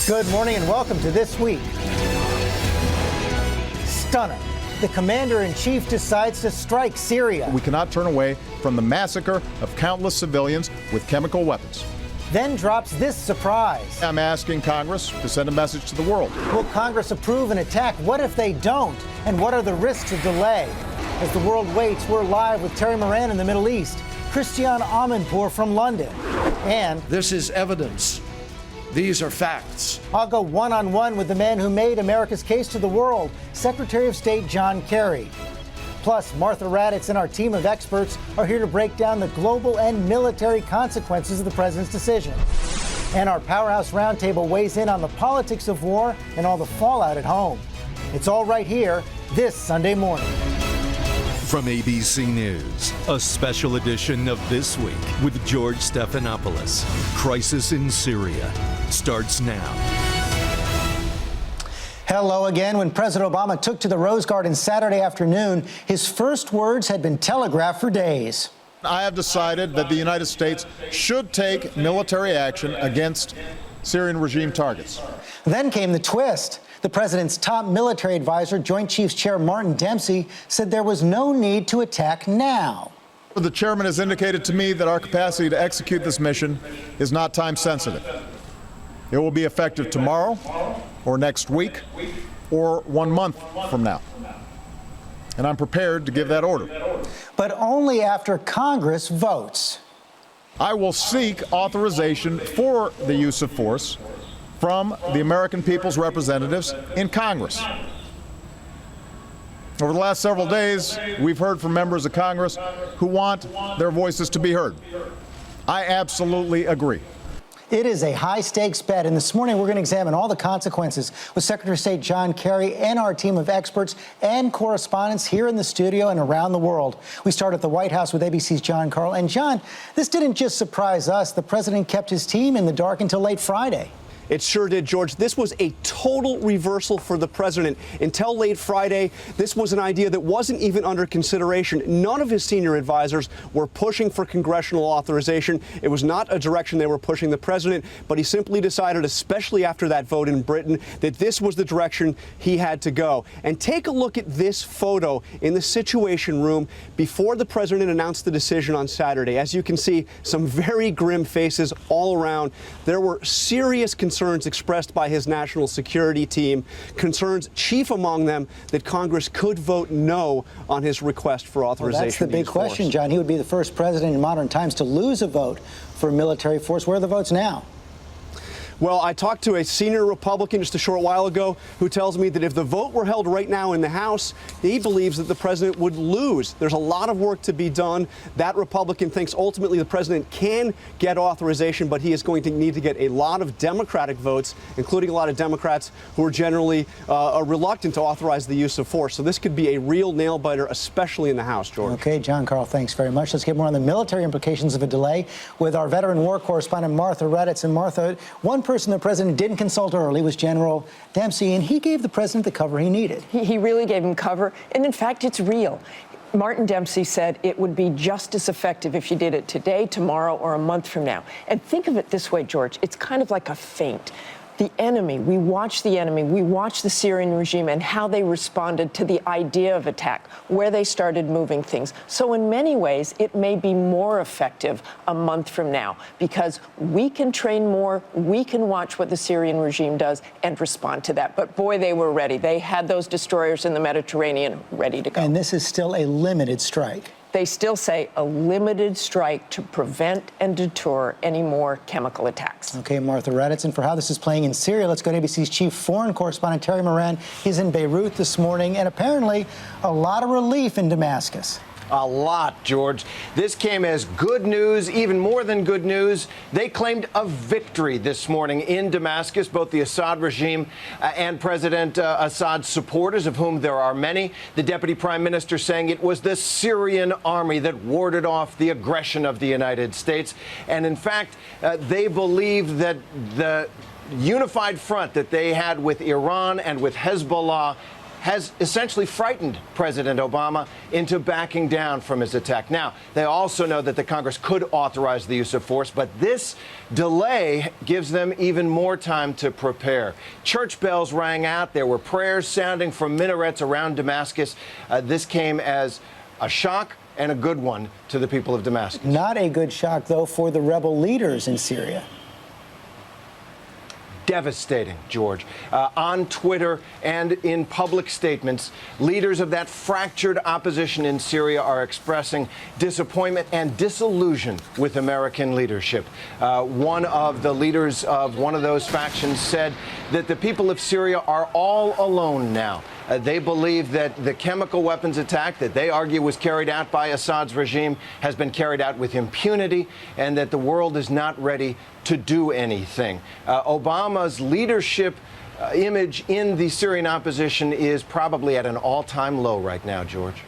Good morning and welcome to This Week. Stunner. The commander-in-chief decides to strike Syria. We cannot turn away from the massacre of countless civilians with chemical weapons. Then drops this surprise. I'm asking Congress to send a message to the world. Will Congress approve an attack? What if they don't? And what are the risks of delay? As the world waits, we're live with Terry Moran in the Middle East, Christian Amanpour from London, and this is evidence. These are facts. I'll go one-on-one with the man who made America's case to the world, Secretary of State John Kerry. Plus, Martha Raddatz and our team of experts are here to break down the global and military consequences of the president's decision. And our Powerhouse Roundtable weighs in on the politics of war and all the fallout at home. It's all right here this Sunday morning. From ABC News, a special edition of This Week with George Stephanopoulos. Crisis in Syria starts now. Hello again. When President Obama took to the Rose Garden Saturday afternoon, his first words had been telegraphed for days. I have decided that the United States should take military action against Syrian regime targets. Then came the twist. The president's top military advisor, Joint Chiefs Chair Martin Dempsey, said there was no need to attack now. The chairman has indicated to me that our capacity to execute this mission is not time sensitive. It will be effective tomorrow or next week or 1 month from now. And I'm prepared to give that order. But only after Congress votes. I will seek authorization for the use of force from the American people's representatives in Congress. Over the last several days, we've heard from members of Congress who want their voices to be heard. I absolutely agree. It is a high-stakes bet, and this morning we're going to examine all the consequences with Secretary of State John Kerry and our team of experts and correspondents here in the studio and around the world. We start at the White House with ABC's John Karl. And John, this didn't just surprise us. The president kept his team in the dark until late Friday. It sure did, George. This was a total reversal for the president. Until late Friday, this was an idea that wasn't even under consideration. None of his senior advisors were pushing for congressional authorization. It was not a direction they were pushing the president, but he simply decided, especially after that vote in Britain, that this was the direction he had to go. And take a look at this photo in the Situation Room before the president announced the decision on Saturday. As you can see, some very grim faces all around. There were serious concerns expressed by his national security team, concerns chief among them that Congress could vote no on his request for authorization. Well, that's the big question, John. He would be the first president in modern times to lose a vote for a military force. Where are the votes now? Well, I talked to a senior Republican just a short while ago who tells me that if the vote were held right now in the House, he believes that the president would lose. There's a lot of work to be done. That Republican thinks ultimately the president can get authorization, but he is going to need to get a lot of Democratic votes, including a lot of Democrats who are generally reluctant to authorize the use of force. So this could be a real nail-biter, especially in the House, George. Okay, John Karl, thanks very much. Let's get more on the military implications of a delay with our veteran war correspondent, Martha Raddatz. And Martha, one person the president didn't consult early was General Dempsey, and he gave the president the cover he needed. He really gave him cover, and in fact, it's real. Martin Dempsey said it would be just as effective if you did it today, tomorrow, or a month from now. And think of it this way, George. It's kind of like a feint. The enemy, we watch the Syrian regime and how they responded to the idea of attack, where they started moving things. So in many ways, it may be more effective a month from now because we can train more, we can watch what the Syrian regime does and respond to that. But boy, they were ready. They had those destroyers in the Mediterranean ready to go. And this is still a limited strike. They still say a limited strike to prevent and deter any more chemical attacks. Okay, Martha Raddatz, and for how this is playing in Syria, let's go to ABC's chief foreign correspondent, Terry Moran. He's in Beirut this morning, and apparently a lot of relief in Damascus. A lot, George. This came as good news, even more than good news. They claimed a victory this morning in Damascus, both the Assad regime and President Assad's supporters, of whom there are many. The deputy prime minister saying it was the Syrian army that warded off the aggression of the United States. And in fact, they believe that the unified front that they had with Iran and with Hezbollah has essentially frightened President Obama into backing down from his attack. Now, they also know that the Congress could authorize the use of force, but this delay gives them even more time to prepare. Church bells rang out. There were prayers sounding from minarets around Damascus. This came as a shock and a good one to the people of Damascus. Not a good shock, though, for the rebel leaders in Syria. Devastating, George. On Twitter and in public statements, leaders of that fractured opposition in Syria are expressing disappointment and disillusion with American leadership. One of the leaders of one of those factions said that the people of Syria are all alone now. They believe that the chemical weapons attack that they argue was carried out by Assad's regime has been carried out with impunity, and that the world is not ready to do anything. Obama's leadership image in the Syrian opposition is probably at an all-time low right now, George.